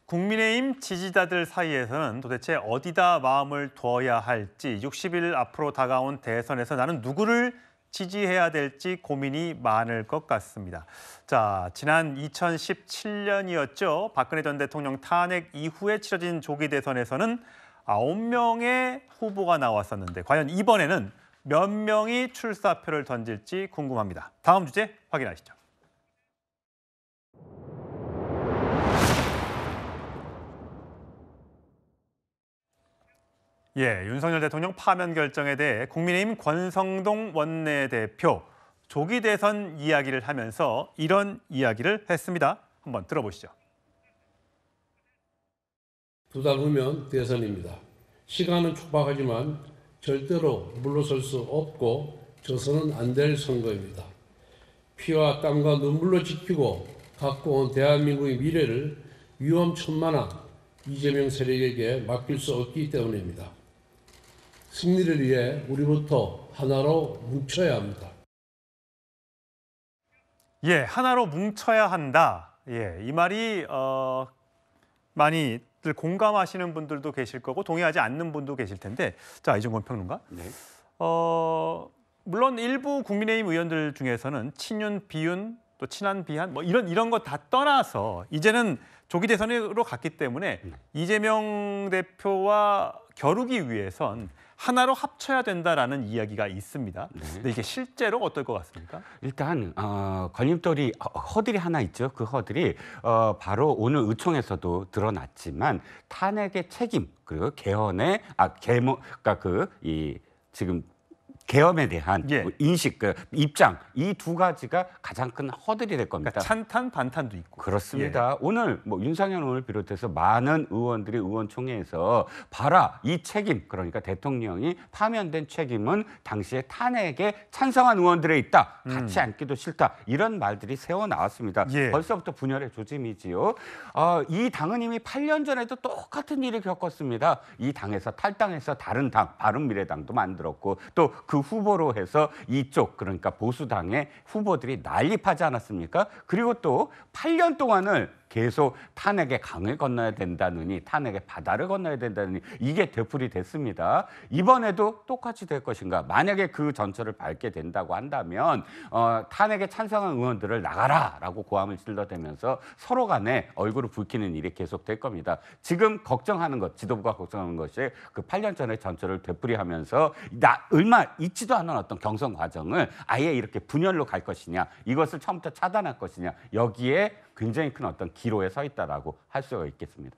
국민의힘 지지자들 사이에서는 도대체 어디다 마음을 두어야 할지 60일 앞으로 다가온 대선에서 나는 누구를 지지해야 될지 고민이 많을 것 같습니다. 자, 지난 2017년이었죠. 박근혜 전 대통령 탄핵 이후에 치러진 조기 대선에서는 9명의 후보가 나왔었는데 과연 이번에는 몇 명이 출사표를 던질지 궁금합니다. 다음 주제 확인하시죠. 윤석열 대통령 파면 결정에 대해 국민의힘 권성동 원내대표 조기 대선 이야기를 하면서 이런 이야기를 했습니다. 한번 들어보시죠. 2달 후면 대선입니다. 시간은 촉박하지만 절대로 물러설 수 없고 져서는 안 될 선거입니다. 피와 땀과 눈물로 지키고 갖고 온 대한민국의 미래를 위험천만한 이재명 세력에게 맡길 수 없기 때문입니다. 승리를 위해 우리부터 하나로 뭉쳐야 합니다. 하나로 뭉쳐야 한다. 이 말이 많이들 공감하시는 분들도 계실 거고 동의하지 않는 분도 계실 텐데, 자, 이종건 평론가. 네. 물론 일부 국민의힘 의원들 중에서는 친윤, 비윤, 또 친한, 비한 뭐 이런 거 다 떠나서 이제는 조기 대선으로 갔기 때문에 이재명 대표와 겨루기 위해선 하나로 합쳐야 된다라는 이야기가 있습니다. 근데 이게 실제로 어떨 것 같습니까? 일단 걸림돌이 허들이 하나 있죠. 그 허들이 바로 오늘 의총에서도 드러났지만 탄핵의 책임 그리고 개헌의 그러니까 지금 계엄에 대한 인식, 입장 이 두 가지가 가장 큰 허들이 될 겁니다. 그러니까 찬탄, 반탄도 있고. 그렇습니다. 오늘 윤상현 의원을 비롯해서 많은 의원들이 의원총회에서 봐라 이 책임, 그러니까 대통령이 파면된 책임은 당시에 탄핵에 찬성한 의원들에 있다. 같이 앉기도 싫다. 이런 말들이 새어 나왔습니다. 벌써부터 분열의 조짐이지요. 이 당은 이미 8년 전에도 똑같은 일을 겪었습니다. 이 당에서 탈당해서 다른 당, 바른미래당도 만들었고 또 그 후보로 해서 이쪽 그러니까 보수당의 후보들이 난립하지 않았습니까? 그리고 또 8년 동안을 계속 탄핵의 강을 건너야 된다느니 탄핵의 바다를 건너야 된다느니 이게 되풀이 됐습니다. 이번에도 똑같이 될 것인가? 만약에 그 전철을 밟게 된다고 한다면 탄핵에 찬성한 의원들을 나가라라고 고함을 질러대면서 서로 간에 얼굴을 붉히는 일이 계속될 겁니다. 지금 걱정하는 것, 지도부가 걱정하는 것이 그 8년 전의 전철을 되풀이하면서 얼마 있지도 않은 어떤 경선 과정을 아예 이렇게 분열로 갈 것이냐, 이것을 처음부터 차단할 것이냐, 여기에 굉장히 큰 어떤 기로에 서 있다라고 할 수가 있겠습니다.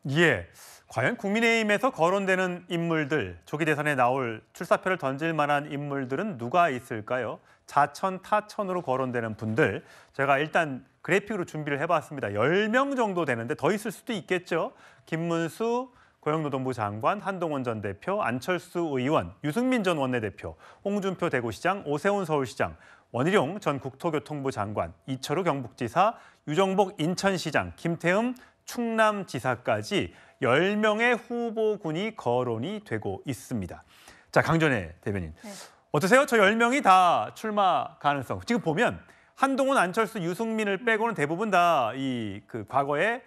과연 국민의힘에서 거론되는 인물들, 조기 대선에 나올 출사표를 던질 만한 인물들은 누가 있을까요? 자천, 타천으로 거론되는 분들, 제가 일단 그래픽으로 준비를 해봤습니다. 10명 정도 되는데 더 있을 수도 있겠죠. 김문수 고용노동부 장관, 한동훈 전 대표, 안철수 의원, 유승민 전 원내대표, 홍준표 대구시장, 오세훈 서울시장, 원희룡 전 국토교통부 장관, 이철우 경북지사, 유정복 인천시장, 김태흠 충남지사까지 10명의 후보군이 거론이 되고 있습니다. 자, 강전혜 대변인. 어떠세요? 저 10명이 다 출마 가능성. 지금 보면 한동훈, 안철수, 유승민을 빼고는 대부분 다 과거의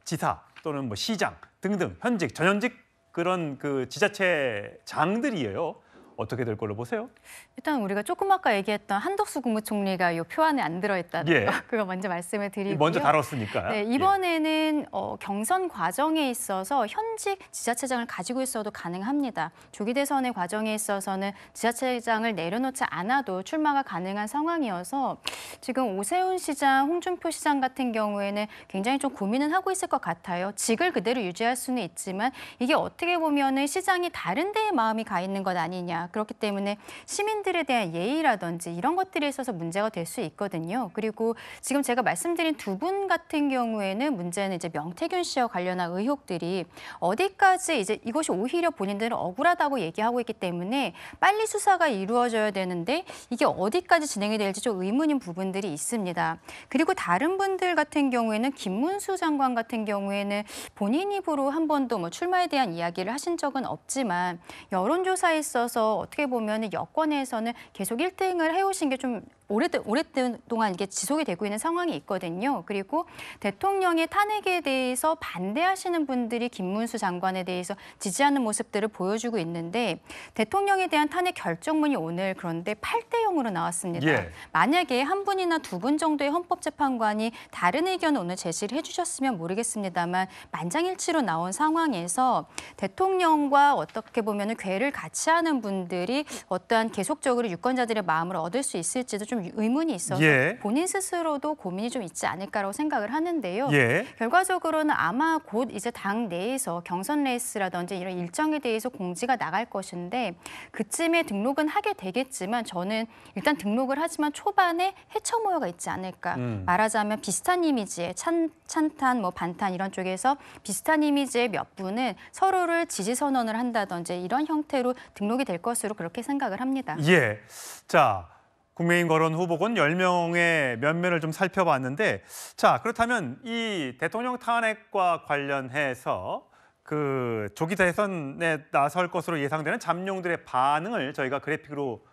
지사 또는 뭐 시장 등등 현직, 전현직 그런 지자체장들이에요. 어떻게 될 걸로 보세요? 일단 우리가 조금 아까 얘기했던 한덕수 국무총리가 이 표 안에 안 들어있다는 거, 그거 먼저 말씀을 드리고요. 먼저 다뤘으니까. 이번에는 경선 과정에 있어서 현직 지자체장을 가지고 있어도 가능합니다. 조기 대선의 과정에 있어서는 지자체장을 내려놓지 않아도 출마가 가능한 상황이어서 지금 오세훈 시장, 홍준표 시장 같은 경우에는 굉장히 좀 고민은 하고 있을 것 같아요. 직을 그대로 유지할 수는 있지만 이게 어떻게 보면은 시장이 다른 데에 마음이 가 있는 것 아니냐. 그렇기 때문에 시민들에 대한 예의라든지 이런 것들에 있어서 문제가 될 수 있거든요. 그리고 지금 제가 말씀드린 두 분 같은 경우에는 문제는 이제 명태균 씨와 관련한 의혹들이 어디까지 이제 이것이 오히려 본인들은 억울하다고 얘기하고 있기 때문에 빨리 수사가 이루어져야 되는데 이게 어디까지 진행이 될지 좀 의문인 부분들이 있습니다. 그리고 다른 분들 같은 경우에는 김문수 장관 같은 경우에는 본인 입으로 한 번도 뭐 출마에 대한 이야기를 하신 적은 없지만 여론조사에 있어서 어떻게 보면 여권에서는 계속 1등을 해오신 게 좀 오랫동안 이게 지속이 되고 있는 상황이 있거든요. 그리고 대통령의 탄핵에 대해서 반대하시는 분들이 김문수 장관에 대해서 지지하는 모습들을 보여주고 있는데 대통령에 대한 탄핵 결정문이 오늘 그런데 8대 0으로 나왔습니다. 예. 만약에 한 분이나 두 분 정도의 헌법재판관이 다른 의견을 오늘 제시를 해주셨으면 모르겠습니다만 만장일치로 나온 상황에서 대통령과 어떻게 보면 괴를 같이 하는 분들이 어떠한 계속적으로 유권자들의 마음을 얻을 수 있을지도 좀 의문이 있어서 예. 본인 스스로도 고민이 좀 있지 않을까라고 생각을 하는데요. 예. 결과적으로는 아마 곧 이제 당 내에서 경선 레이스라든지 이런 일정에 대해서 공지가 나갈 것인데 그쯤에 등록은 하게 되겠지만 저는 일단 등록을 하지만 초반에 해처 모여가 있지 않을까. 말하자면 비슷한 이미지의 찬탄, 뭐 반탄 이런 쪽에서 비슷한 이미지의 몇 분은 서로를 지지 선언을 한다든지 이런 형태로 등록이 될 것으로 그렇게 생각을 합니다. 예. 자, 국민의힘 거론 후보군 10명의 면면을 좀 살펴봤는데 자, 그렇다면 이 대통령 탄핵과 관련해서 그 조기 대선에 나설 것으로 예상되는 잠룡들의 반응을 저희가 그래픽으로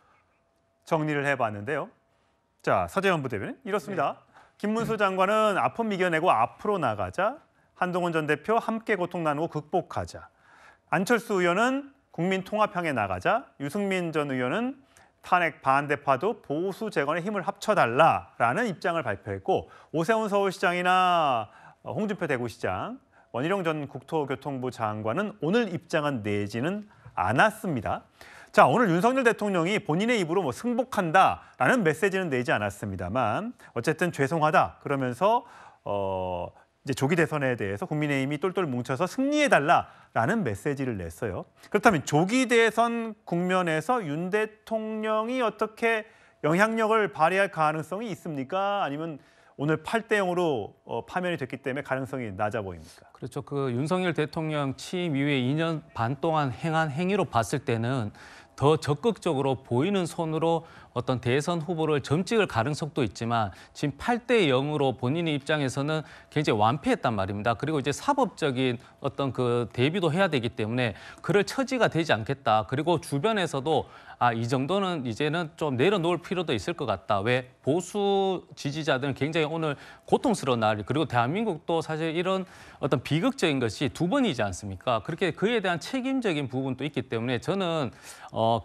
정리를 해봤는데요. 자, 서재원 부대변인 이렇습니다. 김문수 장관은 아픔 이겨내고 앞으로 나가자. 한동훈 전 대표 함께 고통 나누고 극복하자. 안철수 의원은 국민 통합향에 나가자. 유승민 전 의원은 탄핵 반대파도 보수 재건에 힘을 합쳐달라라는 입장을 발표했고 오세훈 서울시장이나 홍준표 대구시장, 원희룡 전 국토교통부 장관은 오늘 입장은 내지는 않았습니다. 자, 오늘 윤석열 대통령이 본인의 입으로 뭐 승복한다라는 메시지는 내지 않았습니다만 어쨌든 죄송하다 그러면서 이제 조기 대선에 대해서 국민의힘이 똘똘 뭉쳐서 승리해달라라는 메시지를 냈어요. 그렇다면 조기 대선 국면에서 윤 대통령이 어떻게 영향력을 발휘할 가능성이 있습니까? 아니면 오늘 8대 0으로 파면이 됐기 때문에 가능성이 낮아 보입니까? 그렇죠. 그 윤석열 대통령 취임 이후에 2년 반 동안 행한 행위로 봤을 때는 더 적극적으로 보이는 손으로 어떤 대선 후보를 점찍을 가능성도 있지만 지금 8대 0으로 본인의 입장에서는 굉장히 완패했단 말입니다. 그리고 이제 사법적인 어떤 그 대비도 해야 되기 때문에 그럴 처지가 되지 않겠다. 그리고 주변에서도 이 정도는 이제는 좀 내려놓을 필요도 있을 것 같다. 왜 보수 지지자들은 굉장히 오늘 고통스러운 날 그리고 대한민국도 사실 이런 어떤 비극적인 것이 두 번이지 않습니까? 그렇게 그에 대한 책임적인 부분도 있기 때문에 저는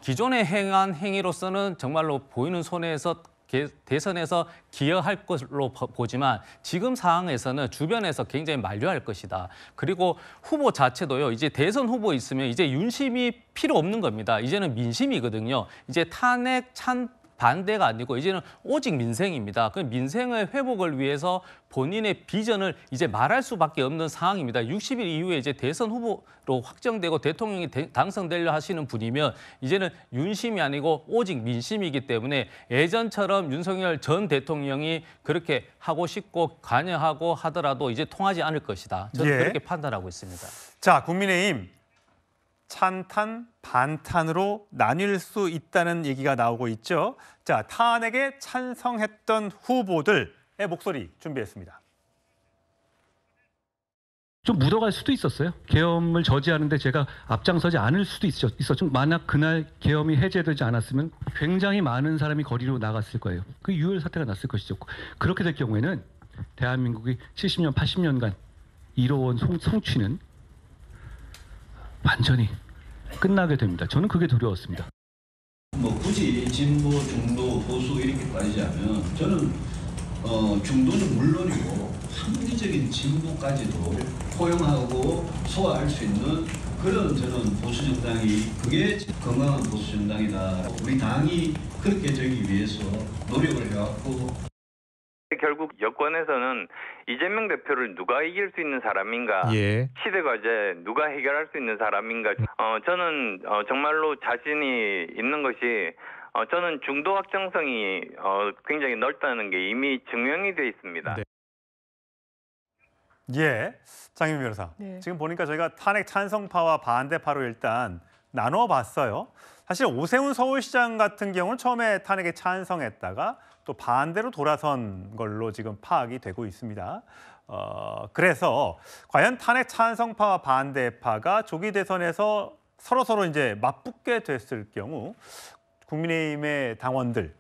기존에 행한 행위로서는 정말로 보이는 손해에서 대선에서 기여할 것으로 보지만 지금 상황에서는 주변에서 굉장히 만류할 것이다. 그리고 후보 자체도요. 이제 대선 후보 있으면 이제 윤심이 필요 없는 겁니다. 이제는 민심이거든요. 이제 탄핵 반대가 아니고 이제는 오직 민생입니다. 그 민생의 회복을 위해서 본인의 비전을 이제 말할 수밖에 없는 상황입니다. 60일 이후에 이제 대선 후보로 확정되고 대통령이 당선되려 하시는 분이면 이제는 윤심이 아니고 오직 민심이기 때문에 예전처럼 윤석열 전 대통령이 그렇게 하고 싶고 관여하고 하더라도 이제 통하지 않을 것이다. 저는 예. 그렇게 판단하고 있습니다. 자, 국민의힘 찬탄, 반탄으로 나뉠 수 있다는 얘기가 나오고 있죠. 자, 탄핵에 찬성했던 후보들의 목소리 준비했습니다. 좀 묻어갈 수도 있었어요. 계엄을 저지하는데 제가 앞장서지 않을 수도 있었죠. 만약 그날 계엄이 해제되지 않았으면 굉장히 많은 사람이 거리로 나갔을 거예요. 그 유혈 사태가 났을 것이죠. 그렇게 될 경우에는 대한민국이 70년, 80년간 이뤄온 성취는 완전히 끝나게 됩니다. 저는 그게 두려웠습니다. 뭐 굳이 진보, 중도, 보수 이렇게 따지자면 저는 중도는 물론이고 합리적인 진보까지도 포용하고 소화할 수 있는 그런 저는 보수 정당이 그게 건강한 보수 정당이다. 우리 당이 그렇게 되기 위해서 노력을 해왔고. 결국 여권에서는 이재명 대표를 누가 이길 수 있는 사람인가, 시대 과제 누가 해결할 수 있는 사람인가. 저는 정말로 자신이 있는 것이 저는 중도 확장성이 굉장히 넓다는 게 이미 증명이 돼 있습니다. 네. 예, 장윤 변호사. 네. 지금 보니까 저희가 탄핵 찬성파와 반대파로 일단 나눠 봤어요. 사실 오세훈 서울시장 같은 경우는 처음에 탄핵에 찬성했다가 또 반대로 돌아선 걸로 지금 파악이 되고 있습니다. 그래서 과연 탄핵 찬성파와 반대파가 조기 대선에서 서로 이제 맞붙게 됐을 경우 국민의힘의 당원들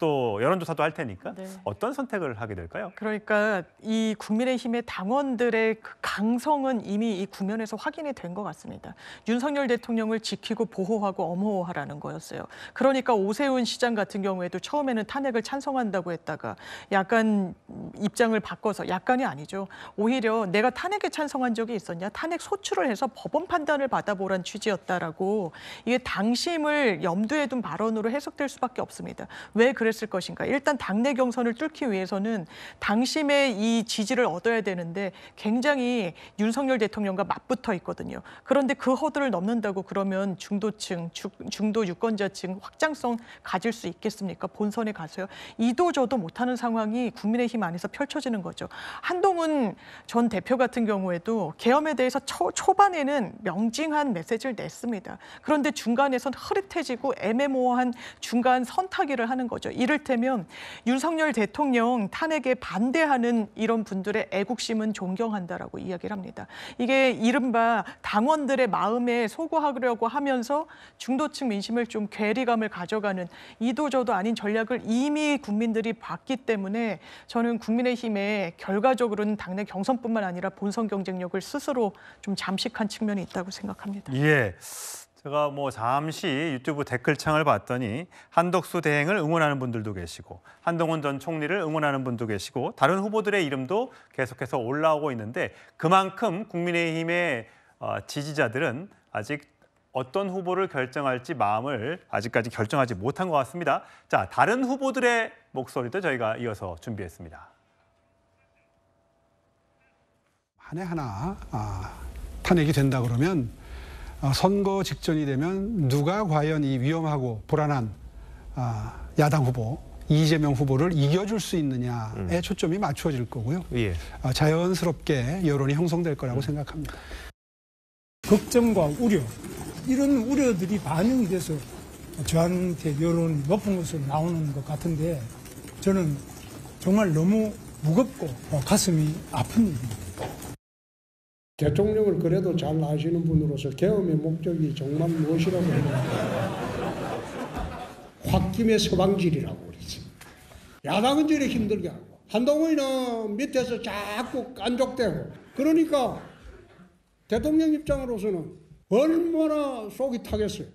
또 여론조사도 할 테니까 네. 어떤 선택을 하게 될까요? 그러니까 이 국민의힘의 당원들의 그 강성은 이미 이 국면에서 확인이 된 것 같습니다. 윤석열 대통령을 지키고 보호하고 엄호하라는 거였어요. 그러니까 오세훈 시장 같은 경우에도 처음에는 탄핵을 찬성한다고 했다가 약간 입장을 바꿔서, 약간이 아니죠. 오히려 내가 탄핵에 찬성한 적이 있었냐? 탄핵 소추를 해서 법원 판단을 받아보란 취지였다라고, 이게 당심을 염두에 둔 발언으로 해석될 수밖에 없습니다. 왜 그랬을 것인가? 일단 당내 경선을 뚫기 위해서는 당심의 이 지지를 얻어야 되는데 굉장히 윤석열 대통령과 맞붙어 있거든요. 그런데 그 허들을 넘는다고 그러면 중도층, 중도 유권자층 확장성 가질 수 있겠습니까? 본선에 가서요. 이도저도 못하는 상황이 국민의힘 안에서 펼쳐지는 거죠. 한동훈 전 대표 같은 경우에도 계엄에 대해서 초반에는 명징한 메시지를 냈습니다. 그런데 중간에선 흐릿해지고 애매모호한 중간 선타기를 하는 거죠. 이를테면 윤석열 대통령 탄핵에 반대하는 이런 분들의 애국심은 존경한다라고 이야기를 합니다. 이게 이른바 당원들의 마음에 소구하려고 하면서 중도층 민심을 좀 괴리감을 가져가는 이도저도 아닌 전략을 이미 국민들이 봤기 때문에 저는 국민의힘에 결과적으로는 당내 경선뿐만 아니라 본선 경쟁력을 스스로 좀 잠식한 측면이 있다고 생각합니다. 예. 제가 뭐 잠시 유튜브 댓글창을 봤더니 한덕수 대행을 응원하는 분들도 계시고 한동훈 전 총리를 응원하는 분도 계시고 다른 후보들의 이름도 계속해서 올라오고 있는데 그만큼 국민의힘의 지지자들은 아직 어떤 후보를 결정할지 마음을 아직까지 결정하지 못한 것 같습니다. 자, 다른 후보들의 목소리도 저희가 이어서 준비했습니다. 한 해 하나 탄핵이 된다 그러면 선거 직전이 되면 누가 과연 이 위험하고 불안한 야당 후보 이재명 후보를 이겨줄 수 있느냐에 초점이 맞춰질 거고요. 예. 자연스럽게 여론이 형성될 거라고 생각합니다. 걱정과 우려, 이런 우려들이 반영이 돼서 저한테 여론이 높은 것으로 나오는 것 같은데 저는 정말 너무 무겁고 가슴이 아픈 일입니다. 대통령을 그래도 잘 아시는 분으로서 계엄의 목적이 정말 무엇이라고 하면 홧김의 서방질이라고 그러지. 야당은 저래 힘들게 하고 한동훈이는 밑에서 자꾸 깐족대고 그러니까 대통령 입장으로서는 얼마나 속이 타겠어요.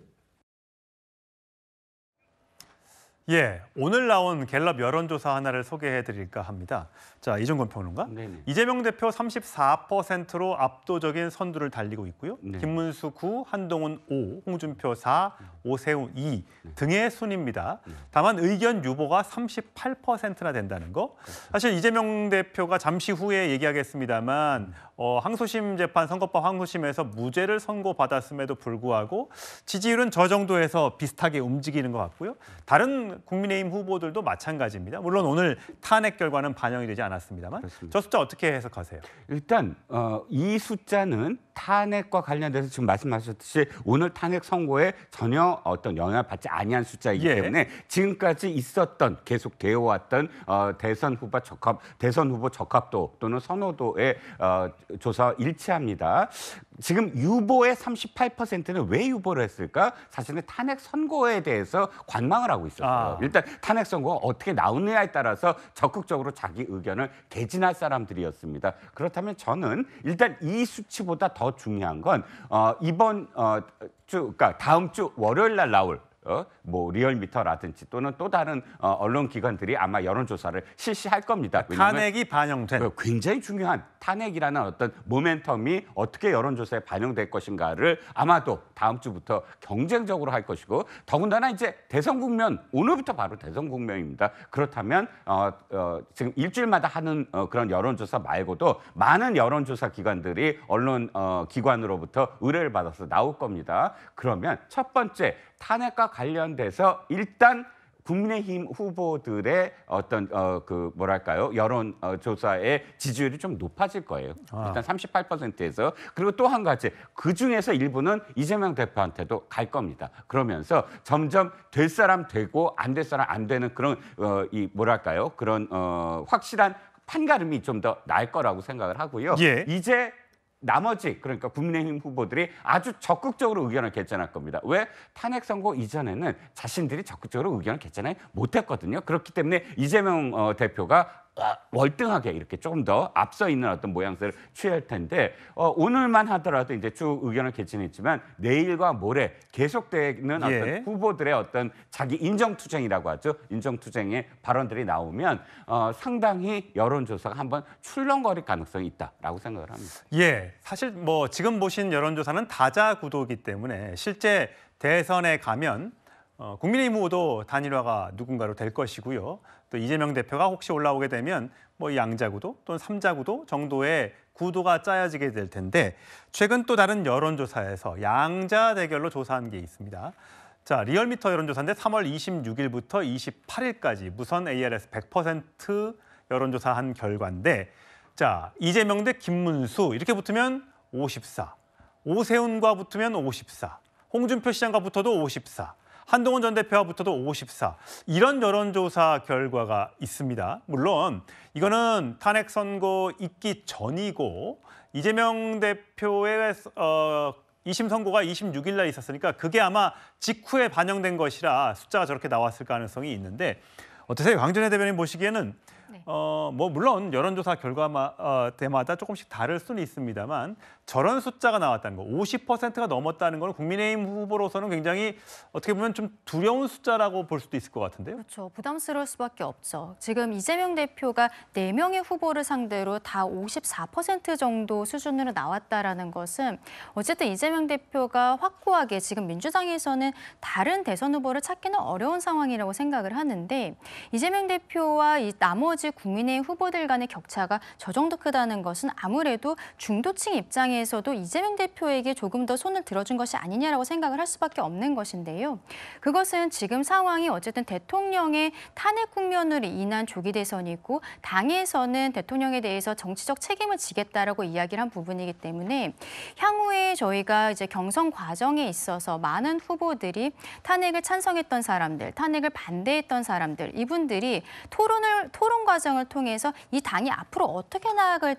예, 오늘 나온 갤럽 여론조사 하나를 소개해드릴까 합니다. 자, 이종건 평론가. 네네. 이재명 대표 34%로 압도적인 선두를 달리고 있고요. 네. 김문수 9, 한동훈 5, 홍준표 4, 오세훈 2 등의 순입니다. 다만 의견 유보가 38%나 된다는 거. 사실 이재명 대표가 잠시 후에 얘기하겠습니다만 항소심 재판 선거법 항소심에서 무죄를 선고받았음에도 불구하고 지지율은 저 정도에서 비슷하게 움직이는 것 같고요. 다른 국민의힘 후보들도 마찬가지입니다. 물론 오늘 탄핵 결과는 반영이 되지 않았습니다만 그렇습니다. 저 숫자 어떻게 해석하세요? 일단 이 숫자는 탄핵과 관련돼서 지금 말씀하셨듯이 오늘 탄핵 선고에 전혀 어떤 영향을 받지 아니한 숫자이기 예. 때문에 지금까지 있었던 계속 되어왔던 대선 후보 적합도 또는 선호도의 조사와 일치합니다. 지금 유보의 38%는 왜 유보를 했을까? 사실은 탄핵 선고에 대해서 관망을 하고 있었어요. 일단 탄핵 선고가 어떻게 나오느냐에 따라서 적극적으로 자기 의견을 개진할 사람들이었습니다. 그렇다면 저는 일단 이 수치보다 더 중요한 건 이번 그러니까 다음 주 월요일 날 나올 뭐 리얼미터라든지 또는 또 다른 언론 기관들이 아마 여론조사를 실시할 겁니다. 탄핵이 반영된 굉장히 중요한 탄핵이라는 어떤 모멘텀이 어떻게 여론조사에 반영될 것인가를 아마도 다음 주부터 경쟁적으로 할 것이고 더군다나 이제 대선 국면 오늘부터 바로 대선 국면입니다. 그렇다면 지금 일주일마다 하는 그런 여론조사 말고도 많은 여론조사 기관들이 언론 기관으로부터 의뢰를 받아서 나올 겁니다. 그러면 첫 번째 탄핵과 관련돼서 일단 국민의힘 후보들의 어떤 뭐랄까요 여론 조사의 지지율이 좀 높아질 거예요. 일단 38%에서 그리고 또 한 가지 그 중에서 일부는 이재명 대표한테도 갈 겁니다. 그러면서 점점 될 사람 되고 안 될 사람 안 되는 그런 이 뭐랄까요 그런 확실한 판가름이 좀 더 날 거라고 생각을 하고요. 예. 이제 나머지 그러니까 국민의힘 후보들이 아주 적극적으로 의견을 개진할 겁니다. 왜? 탄핵 선고 이전에는 자신들이 적극적으로 의견을 개진하지 못했거든요. 그렇기 때문에 이재명 대표가 월등하게 이렇게 조금 더 앞서 있는 어떤 모양새를 취할 텐데 오늘만 하더라도 이제 쭉 의견을 개진했지만 내일과 모레 계속되는 어떤 후보들의 어떤 자기 인정투쟁이라고 하죠. 인정투쟁의 발언들이 나오면 상당히 여론조사가 한번 출렁거릴 가능성이 있다라고 생각을 합니다. 예, 사실 뭐 지금 보신 여론조사는 다자구도이기 때문에 실제 대선에 가면 국민의힘 후보도 단일화가 누군가로 될 것이고요. 또 이재명 대표가 혹시 올라오게 되면 뭐 양자구도 또는 삼자구도 정도의 구도가 짜여지게 될 텐데 최근 또 다른 여론조사에서 양자 대결로 조사한 게 있습니다. 자, 리얼미터 여론조사인데 3월 26일부터 28일까지 무선 ARS 100% 여론조사한 결과인데 자, 이재명 대 김문수 이렇게 붙으면 54, 오세훈과 붙으면 54, 홍준표 시장과 붙어도 54, 한동훈 전 대표와 붙어도 54. 이런 여론조사 결과가 있습니다. 물론 이거는 탄핵 선고 있기 전이고 이재명 대표의 2심 선고가 26일 날 있었으니까 그게 아마 직후에 반영된 것이라 숫자가 저렇게 나왔을 가능성이 있는데 어떠세요? 강준혜 대변인 보시기에는 뭐 물론 여론조사 결과마다 조금씩 다를 수는 있습니다만 저런 숫자가 나왔다는 거, 50%가 넘었다는 건 국민의힘 후보로서는 굉장히 어떻게 보면 좀 두려운 숫자라고 볼 수도 있을 것 같은데요. 그렇죠. 부담스러울 수밖에 없죠. 지금 이재명 대표가 4명의 후보를 상대로 다 54% 정도 수준으로 나왔다라는 것은 어쨌든 이재명 대표가 확고하게 지금 민주당에서는 다른 대선 후보를 찾기는 어려운 상황이라고 생각을 하는데 이재명 대표와 이 나머지 국민의힘 후보들 간의 격차가 저 정도 크다는 것은 아무래도 중도층 입장에서도 이재명 대표에게 조금 더 손을 들어준 것이 아니냐라고 생각을 할 수밖에 없는 것인데요. 그것은 지금 상황이 어쨌든 대통령의 탄핵 국면으로 인한 조기 대선이고 당에서는 대통령에 대해서 정치적 책임을 지겠다라고 이야기를 한 부분이기 때문에 향후에 저희가 이제 경선 과정에 있어서 많은 후보들이 탄핵을 찬성했던 사람들, 탄핵을 반대했던 사람들, 이분들이 토론 과정을 통해서 이 당이 앞으로 어떻게 나아갈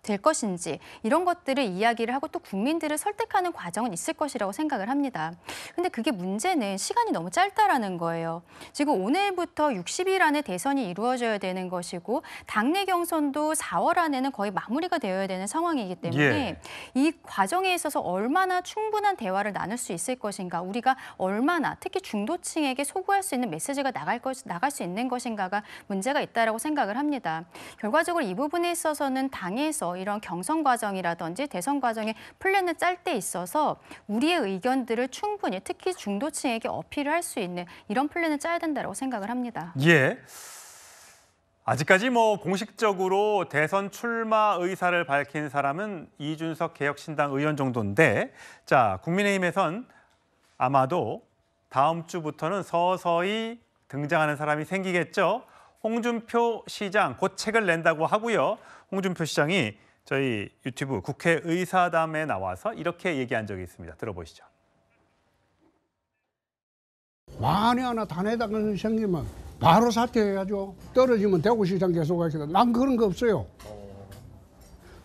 될 것인지 이런 것들을 이야기를 하고 또 국민들을 설득하는 과정은 있을 것이라고 생각을 합니다. 근데 그게 문제는 시간이 너무 짧다라는 거예요. 지금 오늘부터 60일 안에 대선이 이루어져야 되는 것이고 당내 경선도 4월 안에는 거의 마무리가 되어야 되는 상황이기 때문에 이 과정에 있어서 얼마나 충분한 대화를 나눌 수 있을 것인가, 우리가 얼마나 특히 중도층에게 소구할 수 있는 메시지가 나갈 수 있는 것인가가 문제가 있다라고 생각을 합니다. 결과적으로 이 부분에 있어서는 당에서 이런 경선 과정이라든지 대선 과정의 플랜을 짤 때 있어서 우리의 의견들을 충분히 특히 중도층에게 어필을 할 수 있는 이런 플랜을 짜야 된다고 생각을 합니다. 예. 아직까지 뭐 공식적으로 대선 출마 의사를 밝힌 사람은 이준석 개혁신당 의원 정도인데 자, 국민의힘에선 아마도 다음 주부터는 서서히 등장하는 사람이 생기겠죠. 홍준표 시장 곧 책을 낸다고 하고요. 홍준표 시장이 저희 유튜브 국회의사담에 나와서 이렇게 얘기한 적이 있습니다. 들어보시죠. 만에 하나 탄핵당선이 생기면 바로 사퇴해야죠. 떨어지면 대구시장 계속 하겠다. 난 그런 거 없어요.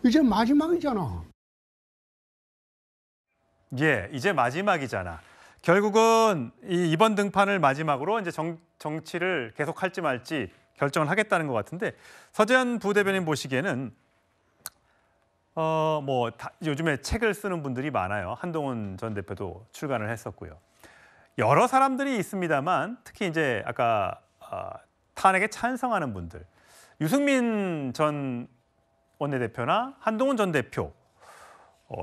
이제 마지막이잖아. 예, 이제 마지막이잖아. 결국은 이번 등판을 마지막으로 이제 정치를 계속할지 말지 결정을 하겠다는 것 같은데 서재현 부대변인 보시기에는 요즘에 책을 쓰는 분들이 많아요. 한동훈 전 대표도 출간을 했었고요. 여러 사람들이 있습니다만 특히 이제 아까 탄핵에 찬성하는 분들, 유승민 전 원내대표나 한동훈 전 대표,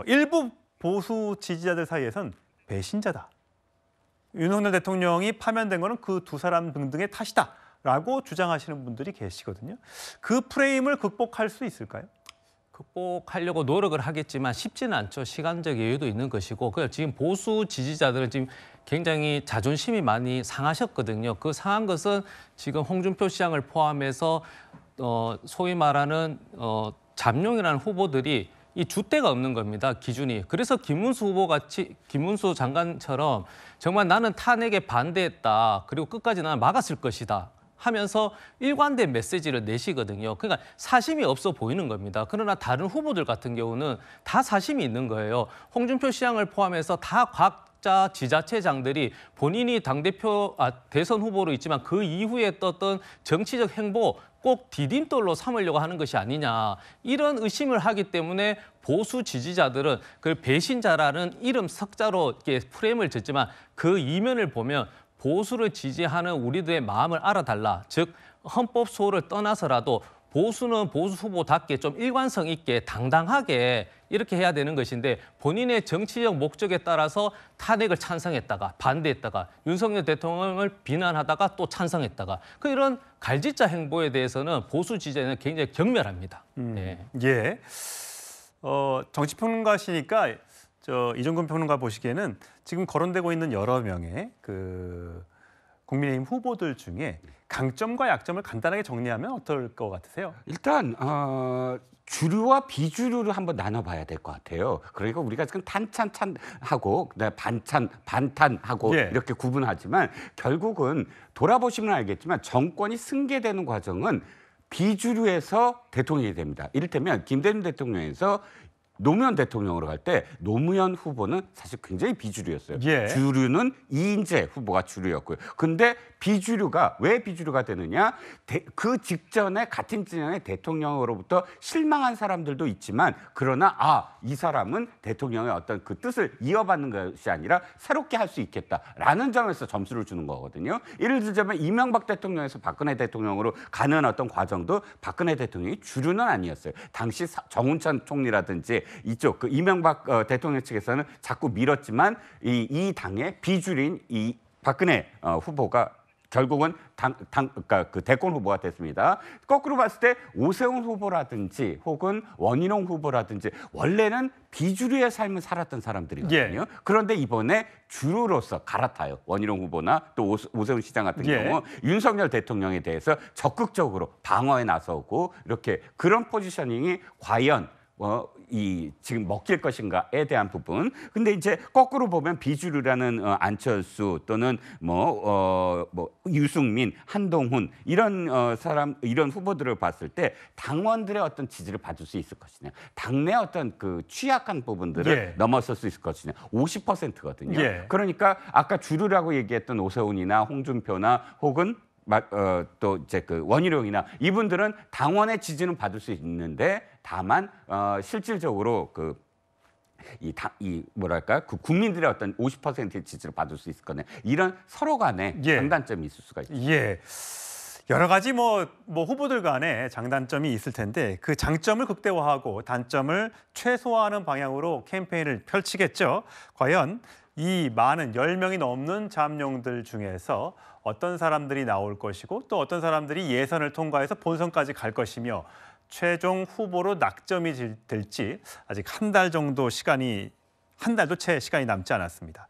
일부 보수 지지자들 사이에선 배신자다. 윤석열 대통령이 파면된 거는 그 두 사람 등등의 탓이다라고 주장하시는 분들이 계시거든요. 그 프레임을 극복할 수 있을까요? 극복하려고 노력을 하겠지만 쉽지는 않죠. 시간적 여유도 있는 것이고 지금 보수 지지자들은 지금 굉장히 자존심이 많이 상하셨거든요. 그 상한 것은 지금 홍준표 시장을 포함해서 소위 말하는 잠룡이라는 후보들이 이 줏대가 없는 겁니다. 기준이. 그래서 김문수 장관처럼 정말 나는 탄핵에 반대했다. 그리고 끝까지 나는 막았을 것이다. 하면서 일관된 메시지를 내시거든요. 그러니까 사심이 없어 보이는 겁니다. 그러나 다른 후보들 같은 경우는 다 사심이 있는 거예요. 홍준표 시장을 포함해서 다 각자 지자체장들이 본인이 당대표, 대선 후보로 있지만 그 이후에 떴던 정치적 행보 꼭 디딤돌로 삼으려고 하는 것이 아니냐. 이런 의심을 하기 때문에 보수 지지자들은 그 배신자라는 이름 석자로 이렇게 프레임을 짓지만 그 이면을 보면 보수를 지지하는 우리들의 마음을 알아달라. 즉 헌법 소호를 떠나서라도 보수는 보수 후보답게 좀 일관성 있게 당당하게 이렇게 해야 되는 것인데 본인의 정치적 목적에 따라서 탄핵을 찬성했다가 반대했다가 윤석열 대통령을 비난하다가 또 찬성했다가 이런 갈짓자 행보에 대해서는 보수 지지자는 굉장히 경멸합니다. 네. 예. 정치평론가시니까 이종근 평론가 보시기에는 지금 거론되고 있는 여러 명의 그 국민의힘 후보들 중에 강점과 약점을 간단하게 정리하면 어떨 것 같으세요? 일단 주류와 비주류를 한번 나눠봐야 될 것 같아요. 그러니까 우리가 지금 탄찬찬하고 반탄하고 예. 이렇게 구분하지만 결국은 돌아보시면 알겠지만 정권이 승계되는 과정은 비주류에서 대통령이 됩니다. 이를테면 김대중 대통령에서 노무현 대통령으로 갈 때 노무현 후보는 사실 굉장히 비주류였어요. 예. 주류는 이인재 후보가 주류였고요. 근데 비주류가 왜 비주류가 되느냐? 그 직전에 같은 진영의 대통령으로부터 실망한 사람들도 있지만 그러나 이 사람은 대통령의 어떤 그 뜻을 이어받는 것이 아니라 새롭게 할 수 있겠다라는 점에서 점수를 주는 거거든요. 예를 들자면 이명박 대통령에서 박근혜 대통령으로 가는 어떤 과정도 박근혜 대통령이 주류는 아니었어요. 당시 정운찬 총리라든지 이쪽 그 이명박 대통령 측에서는 자꾸 밀었지만 이 당의 비주류인 이 박근혜 후보가 결국은 그러니까 그 대권 후보가 됐습니다. 거꾸로 봤을 때 오세훈 후보라든지 혹은 원희룡 후보라든지 원래는 비주류의 삶을 살았던 사람들이거든요. 예. 그런데 이번에 주류로서 갈아타요. 원희룡 후보나 또 오세훈 시장 같은 예. 경우 윤석열 대통령에 대해서 적극적으로 방어에 나서고 이렇게 그런 포지셔닝이 과연 지금 먹힐 것인가에 대한 부분. 근데 이제 거꾸로 보면 비주류라는 안철수 또는 유승민, 한동훈 이런 이런 후보들을 봤을 때 당원들의 어떤 지지를 받을 수 있을 것이냐, 당내 어떤 그 취약한 부분들을 예. 넘어설 수 있을 것이냐, 50%거든요. 예. 그러니까 아까 주류라고 얘기했던 오세훈이나 홍준표나 혹은 또 이제 그 원희룡이나 이분들은 당원의 지지는 받을 수 있는데 다만 실질적으로 그 국민들의 어떤 50%의 지지를 받을 수 있을 거네. 이런 서로 간에 예. 장단점이 있을 수가 있죠. 예. 여러 가지 후보들 간에 장단점이 있을 텐데 그 장점을 극대화하고 단점을 최소화하는 방향으로 캠페인을 펼치겠죠. 과연 이 많은 10명이 넘는 잠룡들 중에서 어떤 사람들이 나올 것이고 또 어떤 사람들이 예선을 통과해서 본선까지 갈 것이며 최종 후보로 낙점이 될지 아직 한 달도 채 시간이 남지 않았습니다.